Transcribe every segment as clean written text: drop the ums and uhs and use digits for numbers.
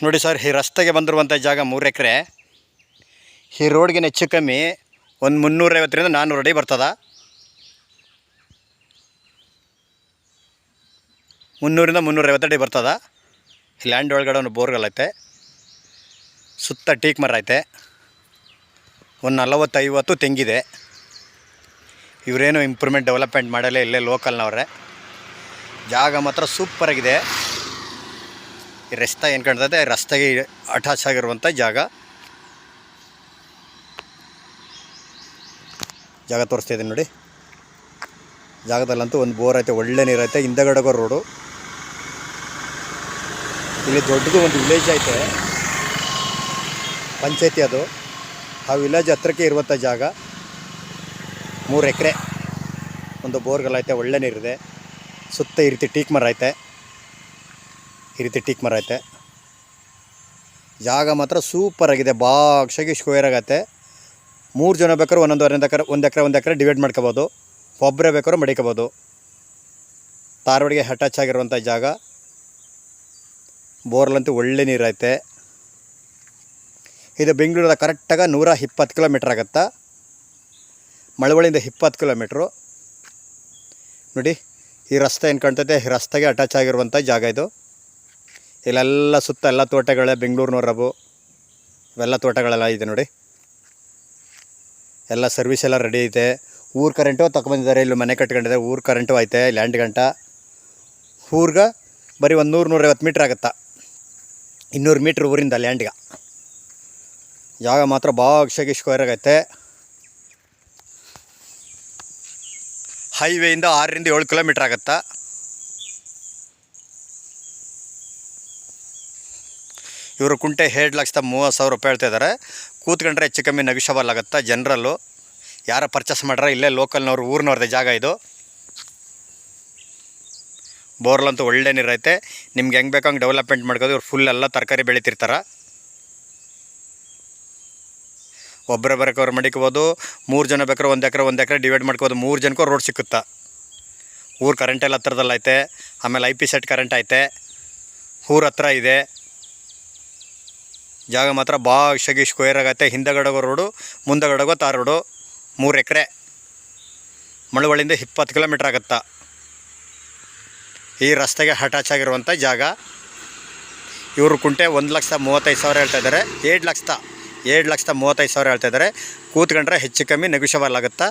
ನೋಡಿ ಸರ್, ಈ ರಸ್ತೆಗೆ ಬಂದಿರುವಂಥ ಜಾಗ 3 ಎಕರೆ. ಈ ರೋಡ್ಗೆ ಹೆಚ್ಚು ಕಮ್ಮಿ ಒಂದು 350ರಿಂದ 400 ಅಡಿ ಬರ್ತದೆ. 300ರಿಂದ 350 ಅಡಿ ಬರ್ತದೆ. ಲ್ಯಾಂಡ್ ಒಳಗಡೆ ಒಂದು ಬೋರ್ಗಲ್ ಐತೆ, ಸುತ್ತ ಟೀಕ್ ಮರ ಐತೆ, ಒಂದು 40-50 ತೆಂಗಿದೆ. ಇವರೇನು ಇಂಪ್ರೂವ್ಮೆಂಟ್ ಡೆವಲಪ್ಮೆಂಟ್ ಮಾಡಲ್ಲ, ಇಲ್ಲೇ ಲೋಕಲ್ನವ್ರೆ. ಜಾಗ ಮಾತ್ರ ಸೂಪರಾಗಿದೆ. ಈ ರಸ್ತೆ ಏನು ಕಾಣ್ತದೆ, ರಸ್ತೆಗೆ ಅಟ್ಯಾಚ್ ಆಗಿರುವಂಥ ಜಾಗ ತೋರಿಸ್ತಿದ್ದೀನಿ ನೋಡಿ. ಜಾಗದಲ್ಲಂತೂ ಒಂದು ಬೋರ್ ಐತೆ, ಒಳ್ಳೆ ನೀರೈತೆ. ಹಿಂದಗಡೆಗೋ ರೋಡು. ಇಲ್ಲಿ ದೊಡ್ಡದು ಒಂದು ವಿಲೇಜ್ ಐತೆ, ಪಂಚಾಯತಿ ಅದು. ಆ ವಿಲೇಜ್ ಹತ್ರಕ್ಕೆ ಇರುವಂಥ ಜಾಗ 3 ಎಕರೆ. ಒಂದು ಬೋರ್ಗಲ್ಲೈತೆ, ಒಳ್ಳೆ ನೀರಿದೆ. ಸುತ್ತ ಈ ರೀತಿ ಟೀಕ್ ಮರ ಐತೆ. ಜಾಗ ಮಾತ್ರ ಸೂಪರಾಗಿದೆ. ಬಾಕ್ಷಾಗಿ ಸ್ಕ್ವೇರ್ ಆಗತ್ತೆ. 3 ಜನ ಬೇಕಾದ್ರೂ ಒಂದು ಎಕರೆ ಡಿವೈಡ್ ಮಾಡ್ಕೋಬೋದು. ಒಬ್ಬರೇ ಬೇಕಾದ್ರೂ ಮಡಿಕೋಬೋದು. ಧಾರವಾಡಿಗೆ ಅಟ್ಯಾಚ್ ಆಗಿರುವಂಥ ಜಾಗ. ಬೋರ್ಲಂತೂ ಒಳ್ಳೆ ನೀರೈತೆ. ಇದು ಬೆಂಗಳೂರಿಂದ ಕರೆಕ್ಟಾಗಿ 120 ಕಿಲೋಮೀಟ್ರ್ ಆಗುತ್ತಾ. ಮಳವಳ್ಳಿಯಿಂದ 20 ಕಿಲೋಮೀಟ್ರು. ನೋಡಿ, ಈ ರಸ್ತೆ ಏನು ಕಾಣ್ತೈತೆ, ಈ ರಸ್ತೆಗೆ ಅಟ್ಯಾಚ್ ಆಗಿರುವಂಥ ಜಾಗ ಇದು. ಇಲ್ಲೆಲ್ಲ ಸುತ್ತ ಎಲ್ಲ ತೋಟಗಳೇ, ಬೆಂಗಳೂರಿನವ್ರವು. ಇವೆಲ್ಲ ತೋಟಗಳೆಲ್ಲ ಇದೆ ನೋಡಿ. ಎಲ್ಲ ಸರ್ವಿಸ್ ಎಲ್ಲ ರೆಡಿ ಐತೆ. ಊರು ಕರೆಂಟು ತಗೊಂಬಂದಿದ್ದಾರೆ. ಇಲ್ಲಿ ಮನೆ ಕಟ್ಕೊಂಡಿದ್ದಾರೆ. ಊರು ಕರೆಂಟು ಐತೆ. ಲ್ಯಾಂಡ್ ಗಂಟ ಊರ್ಗೆ ಬರೀ ಒಂದು 100-150 ಮೀಟ್ರ್ ಆಗುತ್ತಾ. 200 ಮೀಟ್ರ್ ಊರಿಂದ ಲ್ಯಾಂಡ್ಗೆ. ಜಾಗ ಮಾತ್ರ ಬಾಕ್ಷಾಗಿ ಸ್ಕ್ವೇರ್ ಆಗೈತೆ. ಹೈವೇಯಿಂದ 6-7 ಕಿಲೋಮೀಟ್ರ್ ಆಗುತ್ತಾ. ಇವರು ಕುಂಟೆ 7,30,000 ರೂಪಾಯಿ ಹೇಳ್ತಿದ್ದಾರೆ. ಕೂತ್ಕೊಂಡ್ರೆ ಹೆಚ್ಚು ಕಮ್ಮಿ ನೆಗೋಷಿಯಬಲ್ ಆಗುತ್ತಾ. ಜನರಲ್ಲು ಯಾರು ಪರ್ಚೇಸ್ ಮಾಡ್ರೆ ಇಲ್ಲೇ ಲೋಕಲ್ನವ್ರು, ಊರಿನವ್ರದ್ದೇ ಜಾಗ ಇದು. ಬೋರ್ಲಂತೂ ಒಳ್ಳೆ ನೀರೈತೆ. ನಿಮ್ಗೆ ಹೆಂಗೆ ಬೇಕೋ ಹಂಗೆ ಡೆವಲಪ್ಮೆಂಟ್ ಮಾಡ್ಕೋದು. ಇವ್ರು ಫುಲ್ ಎಲ್ಲ ತರಕಾರಿ ಬೆಳಿತಿರ್ತಾರೆ. ಒಬ್ಬರೇ ಬೇಕಾದ್ರೆ ಮಡಿಕೋಬೋದು. 3 ಜನ ಬೇಕಾದ್ರೆ ಒಂದು ಎಕರೆ ಡಿವೈಡ್ ಮಾಡ್ಕೋಬೋದು. 3 ಜನಕ್ಕೂ ರೋಡ್ ಸಿಕ್ಕುತ್ತಾ. ಊರು ಕರೆಂಟೆಲ್ಲ ಹತ್ರದಲ್ಲಿ ಐತೆ. ಆಮೇಲೆ IP ಸೆಟ್ ಕರೆಂಟ್ ಐತೆ. ಊರ ಹತ್ರ ಇದೆ. ಜಾಗ ಮಾತ್ರ ಬಾಕ್ಷಾಗಿ ಸ್ಕ್ವೇರ್ ಆಗತ್ತೆ. ಹಿಂದಗಡೆಗೋ ರೋಡು, ಮುಂದಗಡೆಗೋ ತಾರ್ ರೋಡು. 3 ಎಕರೆ. ಮಳವಳ್ಳಿಯಿಂದ 20 ಕಿಲೋಮೀಟ್ರ್ ಆಗುತ್ತಾ. ಈ ರಸ್ತೆಗೆ ಅಟ್ಯಾಚ್ ಆಗಿರುವಂಥ ಜಾಗ. ಇವರು ಕುಂಟೆ 1,35,000 ಹೇಳ್ತಾಯಿದ್ದಾರೆ. 7,35,000 ಹೇಳ್ತಾಯಿದ್ದಾರೆ. ಕೂತ್ಕೊಂಡ್ರೆ ಹೆಚ್ಚು ಕಮ್ಮಿ ನೆಗೋಷಿಯಬಲ್ ಆಗುತ್ತಾ.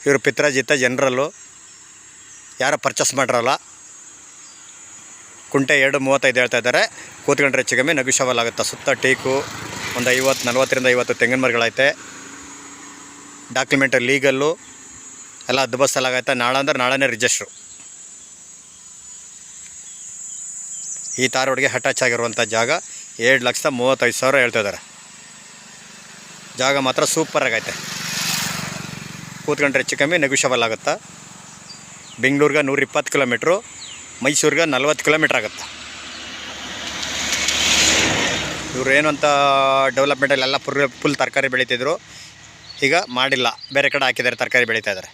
ಇವರು ಪಿತ್ರಾಜಿತ ಜನರಲ್ಲು, ಯಾರು ಪರ್ಚೇಸ್ ಮಾಡಿರಲ್ಲ. ಕುಂಟೆ 2,35 ಹೇಳ್ತಾಯಿದ್ದಾರೆ. ಕೂತ್ಕೊಂಡ್ರೆ ಹೆಚ್ಚು ಕಮ್ಮಿ ನೆಗೋಷಿಯಬಲ್ ಆಗುತ್ತಾ. ಸುತ್ತ ಟೀಕು ಒಂದು 40-ರಿಂದ 50 ತೆಂಗಿನ ಮರಗಳೈತೆ. ಡಾಕ್ಯುಮೆಂಟ್ ಲೀಗಲ್ಲು ಎಲ್ಲ ಹದ್ಬಸ್ತಲಾಗೈತೆ. ನಾಳೆ ಅಂದ್ರೆ ನಾಳೆನೇ ರಿಜಿಸ್ಟ್ರು. ಈ ಧಾರವಾಡಿಗೆ ಅಟ್ಯಾಚ್ ಆಗಿರುವಂಥ ಜಾಗ 7,35,000 ಹೇಳ್ತಾಯಿದ್ದಾರೆ. ಜಾಗ ಮಾತ್ರ ಸೂಪರಾಗೈತೆ. ಕೂತ್ಕೊಂಡ್ರೆ ಹೆಚ್ಚು ಕಮ್ಮಿ ನೆಗೋಷಿಯಬಲ್ ಆಗುತ್ತಾ. ಬೆಂಗಳೂರಿಗೆ 120 ಕಿಲೋಮೀಟ್ರು, ಮೈಸೂರಿಗೆ 40 ಕಿಲೋಮೀಟ್ರ್ ಆಗುತ್ತೆ. ಇವರು ಏನು ಅಂತ ಡೆವಲಪ್ಮೆಂಟಲ್ಲೆಲ್ಲ ಫುಲ್ ತರಕಾರಿ ಬೆಳೀತಿದ್ರು. ಈಗ ಮಾಡಿಲ್ಲ, ಬೇರೆ ಕಡೆ ಹಾಕಿದ್ದಾರೆ, ತರಕಾರಿ ಬೆಳೀತಾ ಇದ್ದಾರೆ.